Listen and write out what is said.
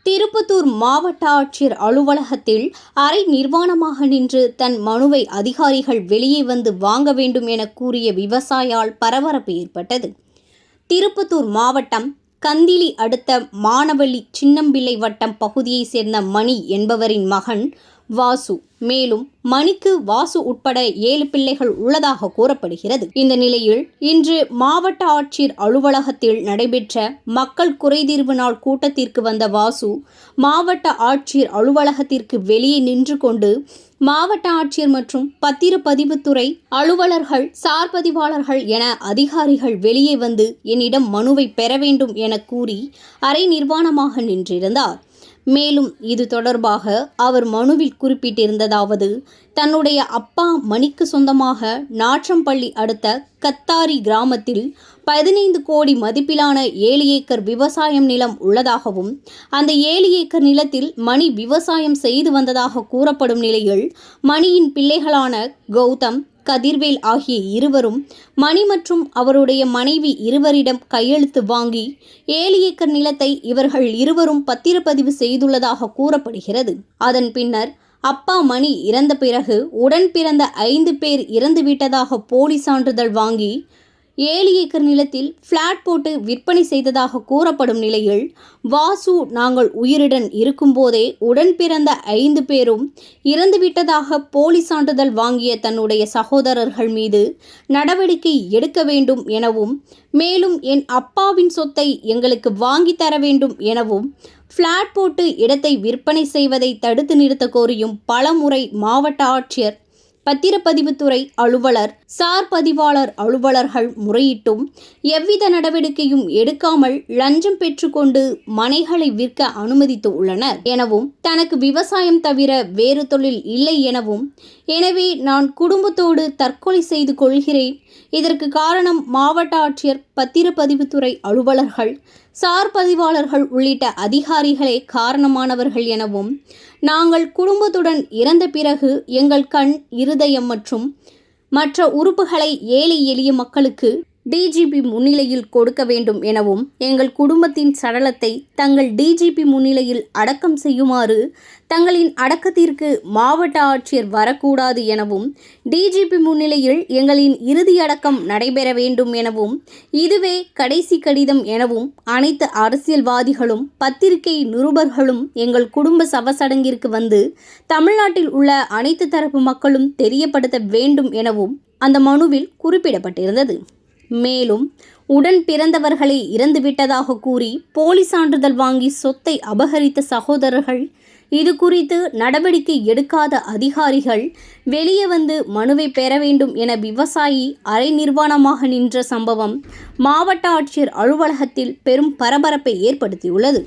திருப்பத்தூர் மாவட்ட ஆட்சியர் அலுவலகத்தில் அரை நிர்வாணமாக நின்று தன் மனுவை அதிகாரிகள் வெளியே வந்து வாங்க வேண்டும் என கூறிய விவசாயியால் பரபரப்பு ஏற்பட்டது. திருப்பத்தூர் மாவட்டம் கந்திலி அடுத்த மானவள்ளி சின்னம்பிள்ளை வட்டம் பகுதியைச் சேர்ந்த மணி என்பவரின் மகன் வாசு. மேலும் மணிக்கு வாசு உட்பட 7 பிள்ளைகள் உள்ளதாக கூறப்படுகிறது. இந்த நிலையில் இன்று மாவட்ட ஆட்சியர் அலுவலகத்தில் நடைபெற்ற மக்கள் குறைதீர்வு நாள் கூட்டத்திற்கு வந்த வாசு மாவட்ட ஆட்சியர் அலுவலகத்திற்கு வெளியே நின்று கொண்டு மாவட்ட ஆட்சியர் மற்றும் பத்திரப்பதிவுத்துறை அலுவலர்கள், சார் பதிவாளர்கள் என அதிகாரிகள் வெளியே வந்து என்னிடம் மனுவை பெற வேண்டும் என கூறி அரை நிர்வாணமாக நின்றிருந்தார். மேலும் இது தொடர்பாக அவர் மனுவில் குறிப்பிட்டிருந்ததாவது, தன்னுடைய அப்பா மணிக்கு சொந்தமாக நாற்றம்பள்ளி அடுத்த கத்தாரி கிராமத்தில் 15 கோடி மதிப்பிலான 7 ஏக்கர் விவசாயம் நிலம் உள்ளதாகவும், அந்த 7 ஏக்கர் நிலத்தில் மணி விவசாயம் செய்து வந்ததாக கூறப்படும் நிலையில் மணியின் பிள்ளைகளான கௌதம், கதிர்வேல் ஆகிய இருவரும் மணி மற்றும் அவருடைய மனைவி இருவரிடம் கையெழுத்து வாங்கி 7 ஏக்கர் நிலத்தை இவர்கள் இருவரும் பத்திரப்பதிவு செய்துள்ளதாக கூறப்படுகிறது. அதன் பின்னர் அப்பா மணி இறந்த பிறகு உடன் பிறந்த 5 பேர் இறந்துவிட்டதாக போலி சான்றிதழ் வாங்கி 7 ஏக்கர் நிலத்தில் பிளாட் போட்டு விற்பனை செய்ததாக கூறப்படும் நிலையில் வாசு நாங்கள் உயிருடன் இருக்கும்போதே உடன் பிறந்த 5 பேரும் இறந்துவிட்டதாக போலி சான்றிதழ் வாங்கிய தன்னுடைய சகோதரர்கள் மீது நடவடிக்கை எடுக்க வேண்டும் எனவும், மேலும் என் அப்பாவின் சொத்தை எங்களுக்கு வாங்கி தர வேண்டும் எனவும், பிளாட் போட்டு இடத்தை விற்பனை செய்வதை தடுத்து நிறுத்த கோரியும் பலமுறை மாவட்ட ஆட்சியர், பத்திரப்பதிவுத்துறை அலுவலர், சார் பதிவாளர் அலுவலர்கள் முறையிட்டும் எவ்வித நடவடிக்கையும் எடுக்காமல் லஞ்சம் பெற்றுக்கொண்டு மனைகளை விற்க அனுமதித்து உள்ளனர் எனவும், தனக்கு விவசாயம் தவிர வேறு தொழில் இல்லை எனவும், எனவே நான் குடும்பத்தோடு தற்கொலை செய்து கொள்கிறேன். இதற்கு காரணம் மாவட்ட ஆட்சியர், பத்திரப்பதிவுத்துறை அலுவலர்கள், சார் பதிவாளர்கள் உள்ளிட்ட அதிகாரிகளே காரணமானவர்கள் எனவும், நாங்கள் குடும்பத்துடன் இறந்த பிறகு எங்கள் கண், இருதயம் மற்றும் மற்ற உறுப்புகளை ஏழை எளிய மக்களுக்கு டிஜிபி முன்னிலையில் கொடுக்க வேண்டும் எனவும், எங்கள் குடும்பத்தின் சடலத்தை தங்கள் டிஜிபி முன்னிலையில் அடக்கம் செய்யுமாறு, தங்களின் அடக்கத்திற்கு மாவட்ட ஆட்சியர் வரக்கூடாது எனவும், டிஜிபி முன்னிலையில் எங்களின் இறுதி அடக்கம் நடைபெற வேண்டும் எனவும், இதுவே கடைசி கடிதம் எனவும் அனைத்து அரசியல்வாதிகளும் பத்திரிகை நிருபர்களும் எங்கள் குடும்ப சவசடங்கிற்கு வந்து தமிழ்நாட்டில் உள்ள அனைத்து தரப்பு மக்களும் தெரியப்படுத்த வேண்டும் எனவும் அந்த மனுவில் குறிப்பிடப்பட்டிருந்தது. மேலும் உடன் பிறந்தவர்களை இறந்துவிட்டதாக கூறி போலி சான்றிதழ் வாங்கி சொத்தை அபகரித்த சகோதரர்கள், இது குறித்து நடவடிக்கை எடுக்காத அதிகாரிகள் வெளியே வந்து மனுவை பெற வேண்டும் என விவசாயி அரை நிர்வாணமாக நின்ற சம்பவம் மாவட்ட ஆட்சியர் அலுவலகத்தில் பெரும் பரபரப்பை ஏற்படுத்தியுள்ளது.